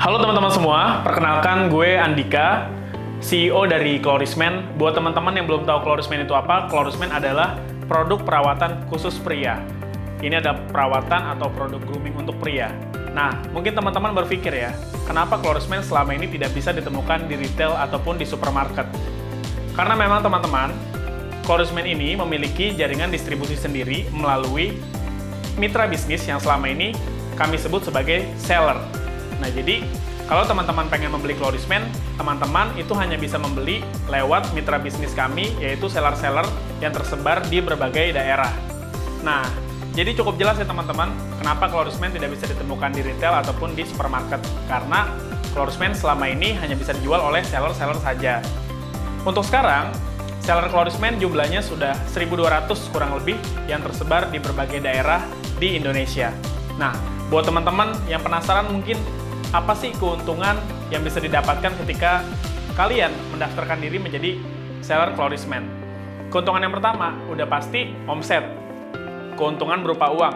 Halo teman-teman semua, perkenalkan gue Andika, CEO dari Chlorismen. Buat teman-teman yang belum tahu Chlorismen itu apa, Chlorismen adalah produk perawatan khusus pria. Ini ada perawatan atau produk grooming untuk pria. Nah, mungkin teman-teman berpikir ya, kenapa Chlorismen selama ini tidak bisa ditemukan di retail ataupun di supermarket? Karena memang teman-teman, Chlorismen ini memiliki jaringan distribusi sendiri melalui mitra bisnis yang selama ini kami sebut sebagai seller. Nah, jadi kalau teman-teman pengen membeli Chlorismen, teman-teman itu hanya bisa membeli lewat mitra bisnis kami, yaitu seller-seller yang tersebar di berbagai daerah. Nah, jadi cukup jelas ya teman-teman, kenapa Chlorismen tidak bisa ditemukan di retail ataupun di supermarket. Karena Chlorismen selama ini hanya bisa dijual oleh seller-seller saja. Untuk sekarang, seller Chlorismen jumlahnya sudah 1.200 kurang lebih yang tersebar di berbagai daerah di Indonesia. Nah, buat teman-teman yang penasaran mungkin apa sih keuntungan yang bisa didapatkan ketika kalian mendaftarkan diri menjadi seller Chlorismen? Keuntungan yang pertama, udah pasti omset. Keuntungan berupa uang.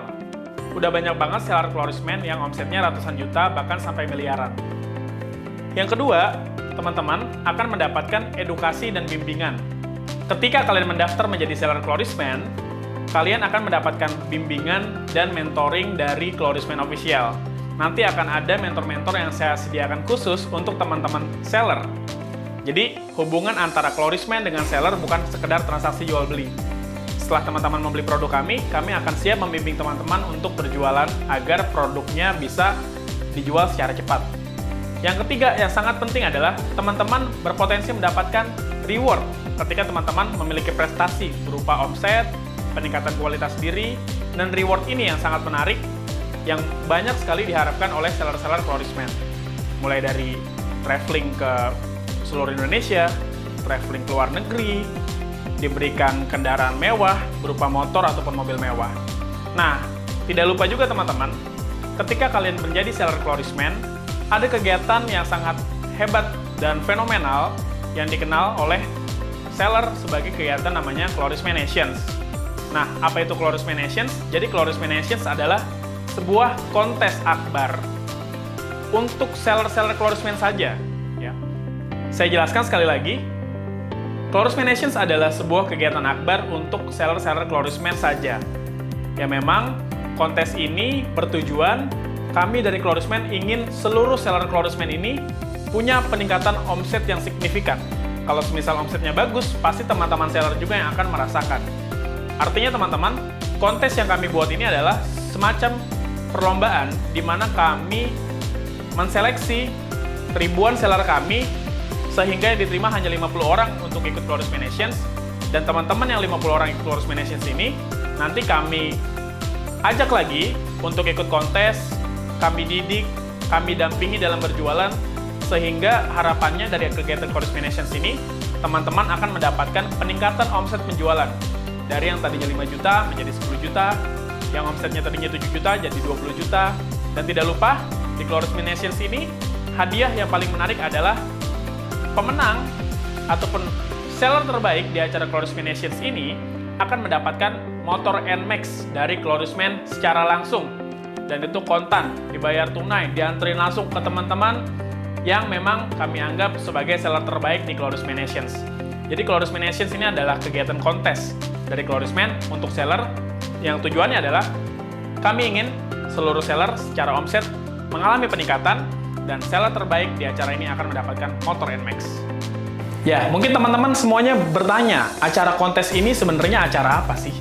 Udah banyak banget seller Chlorismen yang omsetnya ratusan juta, bahkan sampai miliaran. Yang kedua, teman-teman akan mendapatkan edukasi dan bimbingan. Ketika kalian mendaftar menjadi seller Chlorismen, kalian akan mendapatkan bimbingan dan mentoring dari Chlorismen Official. Nanti akan ada mentor-mentor yang saya sediakan khusus untuk teman-teman seller. Jadi, hubungan antara Chlorismen dengan seller bukan sekedar transaksi jual-beli. Setelah teman-teman membeli produk kami akan siap membimbing teman-teman untuk berjualan agar produknya bisa dijual secara cepat. Yang ketiga, yang sangat penting adalah teman-teman berpotensi mendapatkan reward ketika teman-teman memiliki prestasi berupa omset, peningkatan kualitas diri, dan reward ini yang sangat menarik yang banyak sekali diharapkan oleh seller-seller Chlorismen. Mulai dari traveling ke seluruh Indonesia, traveling ke luar negeri, diberikan kendaraan mewah berupa motor ataupun mobil mewah. Nah, tidak lupa juga teman-teman, ketika kalian menjadi seller Chlorismen, ada kegiatan yang sangat hebat dan fenomenal yang dikenal oleh seller sebagai kegiatan namanya Chlorismen Nations. Nah, apa itu Chlorismen Nations? Jadi Chlorismen Nations adalah sebuah kontes akbar untuk seller-seller Chlorismen saja. Ya. Saya jelaskan sekali lagi, Chlorismen Nations adalah sebuah kegiatan akbar untuk seller-seller Chlorismen saja. Ya memang kontes ini bertujuan kami dari Chlorismen ingin seluruh seller Chlorismen ini punya peningkatan omset yang signifikan. Kalau semisal omsetnya bagus, pasti teman-teman seller juga yang akan merasakan. Artinya teman-teman, kontes yang kami buat ini adalah semacam perlombaan di mana kami menseleksi ribuan seller kami sehingga yang diterima hanya 50 orang untuk ikut Chlorismen Nations, dan teman-teman yang 50 orang ikut Chlorismen Nations ini nanti kami ajak lagi untuk ikut kontes, kami didik, kami dampingi dalam berjualan, sehingga harapannya dari kegiatan Chlorismen Nations ini teman-teman akan mendapatkan peningkatan omset penjualan dari yang tadinya 5 juta menjadi 10 juta, yang omsetnya tadinya 7 juta jadi 20 juta. Dan tidak lupa, di Chlorismen Nations ini, hadiah yang paling menarik adalah pemenang ataupun seller terbaik di acara Chlorismen Nations ini akan mendapatkan motor NMAX dari Chlorismen secara langsung. Dan itu kontan, dibayar tunai, dianterin langsung ke teman-teman yang memang kami anggap sebagai seller terbaik di Chlorismen Nations. Jadi Chlorismen Nations ini adalah kegiatan kontes dari Chlorismen untuk seller yang tujuannya adalah kami ingin seluruh seller secara omset mengalami peningkatan, dan seller terbaik di acara ini akan mendapatkan motor NMAX. Ya, mungkin teman-teman semuanya bertanya, acara kontes ini sebenarnya acara apa sih?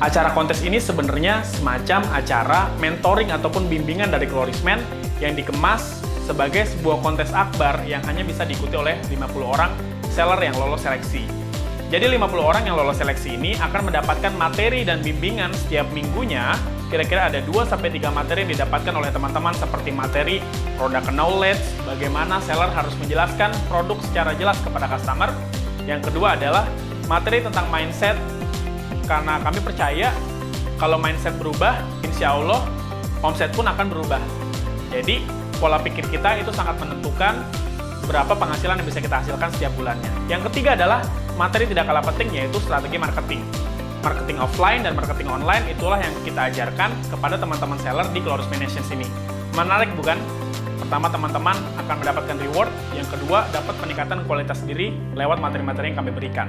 Acara kontes ini sebenarnya semacam acara mentoring ataupun bimbingan dari Chlorismen yang dikemas sebagai sebuah kontes akbar yang hanya bisa diikuti oleh 50 orang seller yang lolos seleksi. Jadi 50 orang yang lolos seleksi ini akan mendapatkan materi dan bimbingan setiap minggunya. Kira-kira ada 2-3 materi yang didapatkan oleh teman-teman, seperti materi product knowledge, bagaimana seller harus menjelaskan produk secara jelas kepada customer. Yang kedua adalah materi tentang mindset, karena kami percaya kalau mindset berubah, insya Allah omset pun akan berubah. Jadi pola pikir kita itu sangat menentukan berapa penghasilan yang bisa kita hasilkan setiap bulannya. Yang ketiga adalah materi tidak kalah penting, yaitu strategi marketing. Marketing offline dan marketing online itulah yang kita ajarkan kepada teman-teman seller di Chlorismen Nations ini. Menarik bukan? Pertama, teman-teman akan mendapatkan reward. Yang kedua, dapat peningkatan kualitas diri lewat materi-materi yang kami berikan.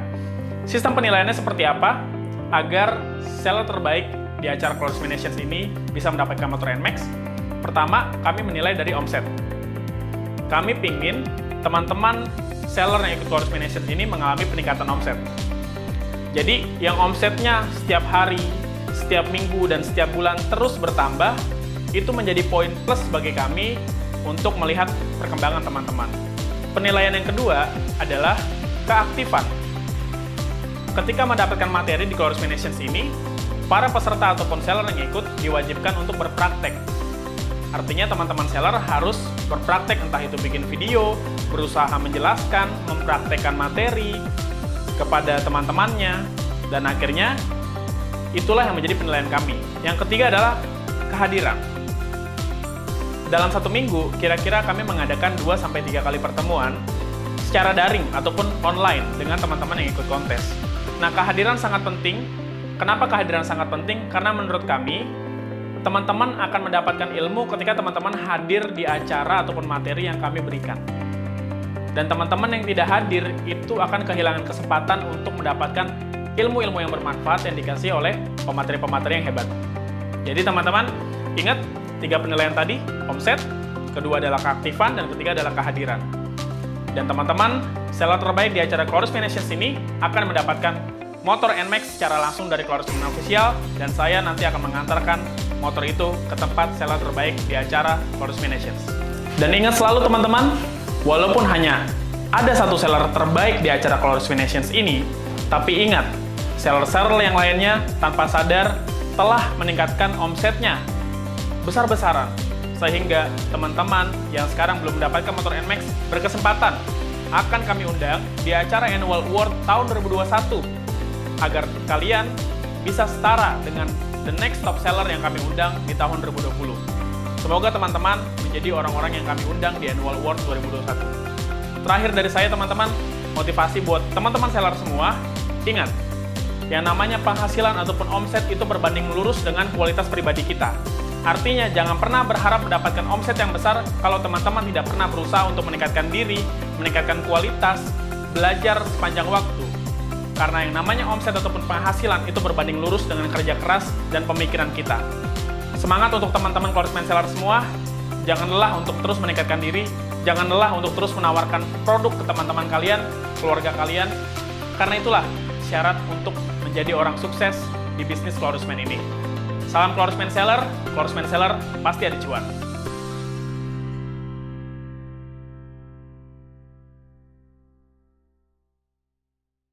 Sistem penilaiannya seperti apa? Agar seller terbaik di acara Flourish Nations ini bisa mendapatkan motor NMAX. Pertama, kami menilai dari omset. Kami pingin teman-teman seller yang ikut Flourish Nations ini mengalami peningkatan omset. Jadi, yang omsetnya setiap hari, setiap minggu, dan setiap bulan terus bertambah, itu menjadi poin plus bagi kami untuk melihat perkembangan teman-teman. Penilaian yang kedua adalah keaktifan. Ketika mendapatkan materi di Flourish Nations ini, para peserta ataupun seller yang ikut diwajibkan untuk berpraktek. Artinya teman-teman seller harus berpraktek, entah itu bikin video, berusaha menjelaskan, mempraktekkan materi kepada teman-temannya, dan akhirnya itulah yang menjadi penilaian kami. Yang ketiga adalah kehadiran. Dalam satu minggu, kira-kira kami mengadakan 2-3 kali pertemuan secara daring ataupun online dengan teman-teman yang ikut kontes. Nah, kehadiran sangat penting. Kenapa kehadiran sangat penting? Karena menurut kami, teman-teman akan mendapatkan ilmu ketika teman-teman hadir di acara ataupun materi yang kami berikan. Dan teman-teman yang tidak hadir itu akan kehilangan kesempatan untuk mendapatkan ilmu-ilmu yang bermanfaat yang dikasih oleh pemateri-pemateri yang hebat. Jadi teman-teman, ingat 3 penilaian tadi, omset, kedua adalah keaktifan, dan ketiga adalah kehadiran. Dan teman-teman, seller terbaik di acara Flourish Nations ini akan mendapatkan motor NMAX secara langsung dari Flourish Official, dan saya nanti akan mengantarkan motor itu ke tempat seller terbaik di acara Flourish Nations. Dan ingat selalu teman-teman, walaupun hanya ada satu seller terbaik di acara Flourish Nations ini, tapi ingat, seller-seller yang lainnya tanpa sadar telah meningkatkan omsetnya besar-besaran, sehingga teman-teman yang sekarang belum mendapatkan motor NMAX berkesempatan akan kami undang di acara Annual Award tahun 2021 agar kalian bisa setara dengan the next top seller yang kami undang di tahun 2020. Semoga teman-teman menjadi orang-orang yang kami undang di Annual Award 2021. Terakhir dari saya teman-teman, motivasi buat teman-teman seller semua, ingat, yang namanya penghasilan ataupun omset itu berbanding lurus dengan kualitas pribadi kita. Artinya, jangan pernah berharap mendapatkan omset yang besar kalau teman-teman tidak pernah berusaha untuk meningkatkan diri, meningkatkan kualitas, belajar sepanjang waktu. Karena yang namanya omset ataupun penghasilan itu berbanding lurus dengan kerja keras dan pemikiran kita. Semangat untuk teman-teman Flourish Seller semua, jangan lelah untuk terus meningkatkan diri, jangan lelah untuk terus menawarkan produk ke teman-teman kalian, keluarga kalian, karena itulah syarat untuk menjadi orang sukses di bisnis Flourish ini. Salam Flourish Seller pasti ada cuan.